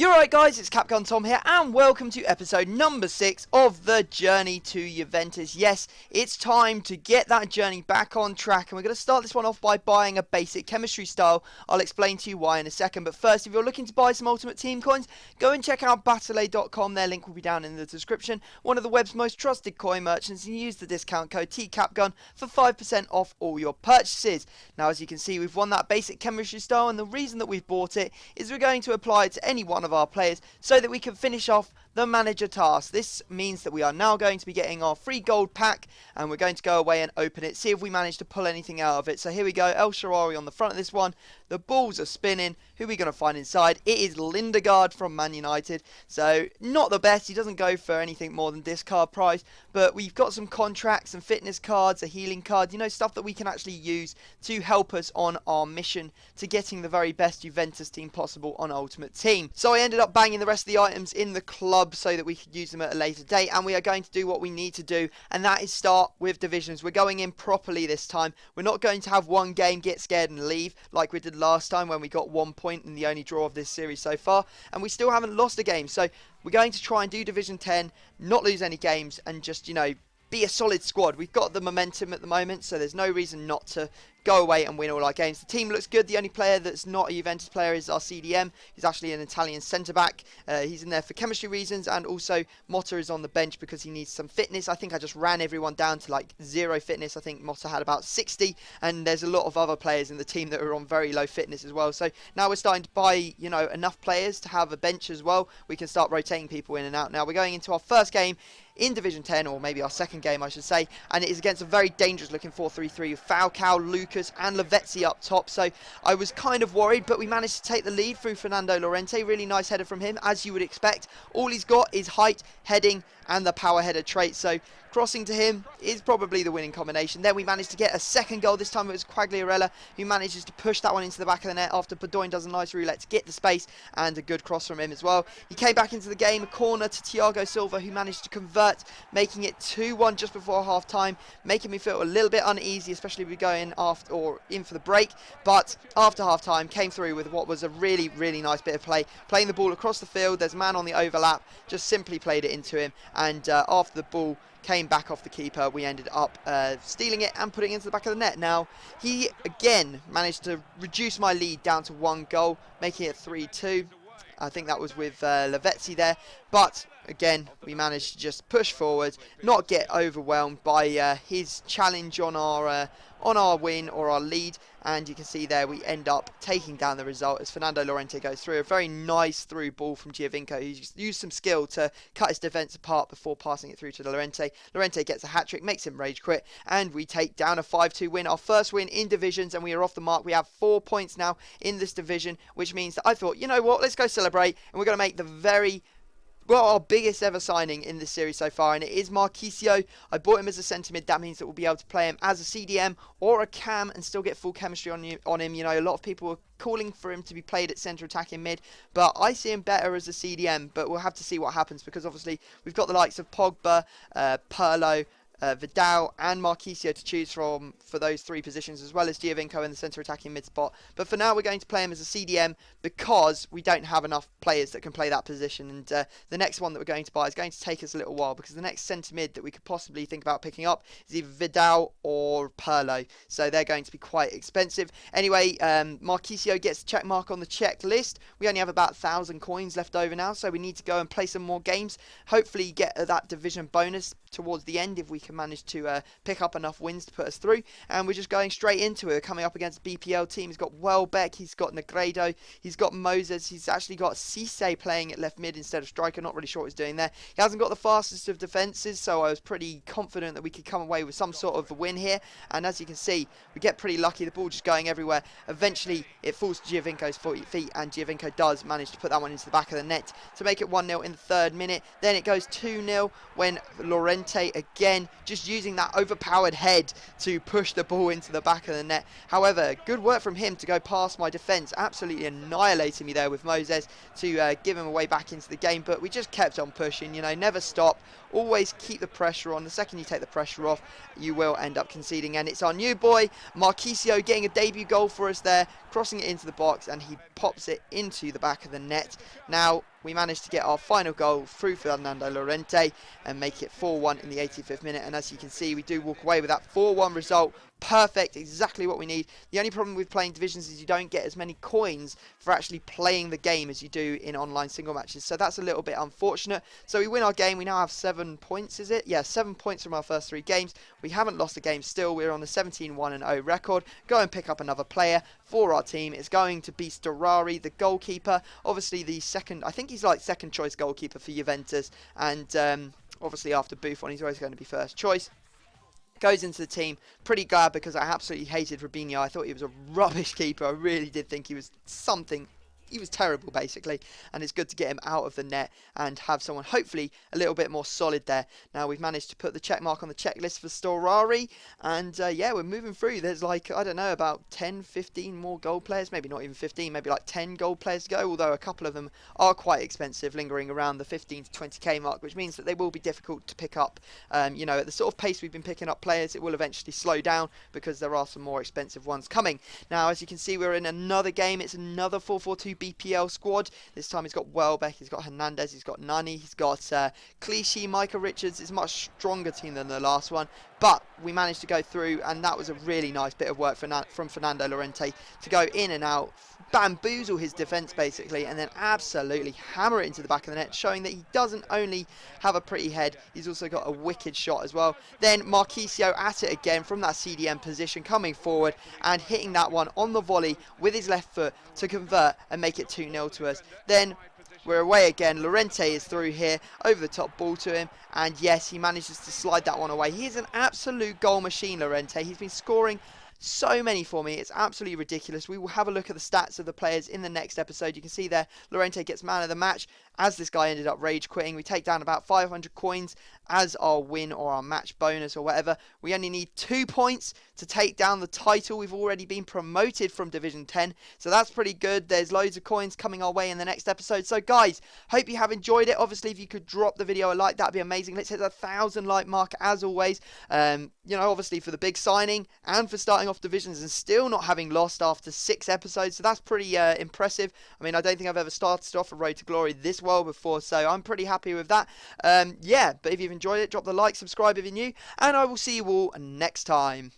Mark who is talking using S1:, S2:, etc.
S1: You're right, guys, it's Capgun Tom here, and welcome to episode number 6 of the journey to Juventus. Yes, it's time to get that journey back on track, and we're going to start this one off by buying a basic chemistry style. I'll explain to you why in a second, but first, if you're looking to buy some Ultimate Team coins, go and check out battle.com. Their link will be down in the description. One of the web's most trusted coin merchants, and use the discount code TCAPGUN for 5% off all your purchases. Now, as you can see, we've won that basic chemistry style, and the reason that we've bought it is we're going to apply it to any one of our players so that we can finish off the manager task. This means that we are now going to be getting our free gold pack, and we're going to go away and open it, see if we manage to pull anything out of it. So here we go, El on the front of this one. The balls are spinning. Who are we going to find inside? It is Lindegaard from Man United. So not the best. He doesn't go for anything more than discard price, but we've got some contracts and fitness cards, a healing card, you know, stuff that we can actually use to help us on our mission to getting the very best Juventus team possible on Ultimate Team. So I ended up banging the rest of the items in the club so that we could use them at a later date, and we are going to do what we need to do, and that is start with divisions. We're going in properly this time. We're not going to have one game, get scared and leave like we did last time when we got 1 point in the only draw of this series so far, and we still haven't lost a game. So we're going to try and do Division 10, not lose any games, and just, you know, be a solid squad. We've got the momentum at the moment, so there's no reason not to go away and win all our games. The team looks good. The only player that's not a Juventus player is our CDM. He's actually an Italian centre-back. He's in there for chemistry reasons, and also Motta is on the bench because he needs some fitness. I think I just ran everyone down to like 0 fitness. I think Motta had about 60, and there's a lot of other players in the team that are on very low fitness as well. So now we're starting to buy, you know, enough players to have a bench as well. We can start rotating people in and out. Now we're going into our first game in Division 10, or maybe our second game I should say, and it is against a very dangerous looking 4-3-3 with Falcao, Lucas and Lavezzi up top. So I was kind of worried, but we managed to take the lead through Fernando Llorente. Really nice header from him, as you would expect. All he's got is height, heading and the power header trait, so crossing to him is probably the winning combination. Then we managed to get a second goal. This time it was Quagliarella who manages to push that one into the back of the net after Bedoin does a nice roulette to get the space, and a good cross from him as well. He came back into the game, a corner to Thiago Silva who managed to convert, making it 2-1 just before half time, making me feel a little bit uneasy, especially if we go in after or in for the break. But after half time came through with what was a really nice bit of play, playing the ball across the field. There's a man on the overlap, just simply played it into him, and after the ball came back off the keeper, we ended up stealing it and putting it into the back of the net. Now, he again managed to reduce my lead down to 1 goal, making it 3-2. I think that was with Lavezzi there. But again, we managed to just push forward, not get overwhelmed by his challenge on our win or our lead, and you can see there we end up taking down the result as Fernando Llorente goes through. A very nice through ball from Giovinco, who's used some skill to cut his defence apart before passing it through to Llorente. Llorente gets a hat-trick, makes him rage quit, and we take down a 5-2 win, our first win in divisions, and we are off the mark. We have 4 points now in this division, which means that I thought, you know what, let's go celebrate, and we're going to make the our biggest ever signing in this series so far, and it is Marchisio. I bought him as a centre mid. That means that we'll be able to play him as a CDM or a cam and still get full chemistry on him. You know, a lot of people were calling for him to be played at centre attacking mid, but I see him better as a CDM, but we'll have to see what happens, because obviously we've got the likes of Pogba, Pirlo, Vidal and Marchisio to choose from for those 3 positions, as well as Giovinco in the centre attacking mid spot. But for now we're going to play him as a CDM because we don't have enough players that can play that position, and the next one that we're going to buy is going to take us a little while, because the next centre mid that we could possibly think about picking up is either Vidal or Pirlo, so they're going to be quite expensive. Anyway, Marchisio gets the check mark on the checklist. We only have about 1,000 coins left over now, so we need to go and play some more games, hopefully get that division bonus towards the end if we can manage to pick up enough wins to put us through. And we're just going straight into it, coming up against a BPL team. He's got Welbeck, he's got Negredo, he's got Moses, he's actually got Cisse playing at left mid instead of striker. Not really sure what he's doing there. He hasn't got the fastest of defences, so I was pretty confident that we could come away with some sort of a win here. And as you can see, we get pretty lucky, the ball just going everywhere. Eventually it falls to Giovinco's 40 feet, and Giovinco does manage to put that one into the back of the net to make it 1-0 in the 3rd minute. Then it goes 2-0 when Llorente again just using that overpowered head to push the ball into the back of the net. However, good work from him to go past my defence, absolutely annihilating me there with Moses to give him a way back into the game. But we just kept on pushing, you know, never stop, always keep the pressure on. The second you take the pressure off, you will end up conceding. And it's our new boy Marchisio getting a debut goal for us there. crossing it into the box, and he pops it into the back of the net. Now we managed to get our final goal through Fernando Llorente and make it 4-1 in the 85th minute, and as you can see, we do walk away with that 4-1 result. Perfect, exactly what we need. The only problem with playing divisions is you don't get as many coins for actually playing the game as you do in online single matches, so that's a little bit unfortunate. So we win our game. We now have 7 points, is it? Yeah, 7 points from our first 3 games. We haven't lost a game still. We're on the 17-1-0 record. Go and pick up another player for our team. It's going to be Storari, the goalkeeper. Obviously the second, I think he's like second choice goalkeeper for Juventus, and obviously after Buffon he's always going to be first choice. Goes into the team. Pretty glad, because I absolutely hated Robinho. I thought he was a rubbish keeper. I really did think he was something. He was terrible, basically, and it's good to get him out of the net and have someone hopefully a little bit more solid there. Now we've managed to put the check mark on the checklist for Storari, and yeah, we're moving through. There's like, I don't know, about 10, 15 more gold players, maybe not even 15, maybe like 10 gold players to go, although a couple of them are quite expensive, lingering around the 15 to 20k mark, which means that they will be difficult to pick up. You know, at the sort of pace we've been picking up players, it will eventually slow down because there are some more expensive ones coming. Now, as you can see, we're in another game. It's another 4-4-2 BPL squad. This time he's got Welbeck, he's got Hernandez, he's got Nani, he's got Clichy, Micah Richards. It's a much stronger team than the last one, but we managed to go through, and that was a really nice bit of work from Fernando Llorente to go in and out, bamboozle his defence basically, and then absolutely hammer it into the back of the net, showing that he doesn't only have a pretty head, he's also got a wicked shot as well. Then Marquisio at it again from that CDM position, coming forward and hitting that one on the volley with his left foot to convert and make it 2-0 to us. Then we're away again. Llorente is through here, over the top ball to him, and yes, he manages to slide that one away. He is an absolute goal machine, Llorente. He's been scoring so many for me. It's absolutely ridiculous. We will have a look at the stats of the players in the next episode. You can see there, Llorente gets man of the match, as this guy ended up rage quitting. We take down about 500 coins as our win or our match bonus or whatever. We only need 2 points to take down the title. We've already been promoted from Division 10, so that's pretty good. There's loads of coins coming our way in the next episode. So guys, hope you have enjoyed it. Obviously, if you could drop the video a like, that'd be amazing. Let's hit the 1,000 like mark as always. You know, obviously for the big signing and for starting off divisions and still not having lost after 6 episodes, so that's pretty impressive. I mean, I don't think I've ever started off a Road to Glory this well before, so I'm pretty happy with that. Yeah, but if you've enjoyed it, drop the like, subscribe if you're new, and I will see you all next time.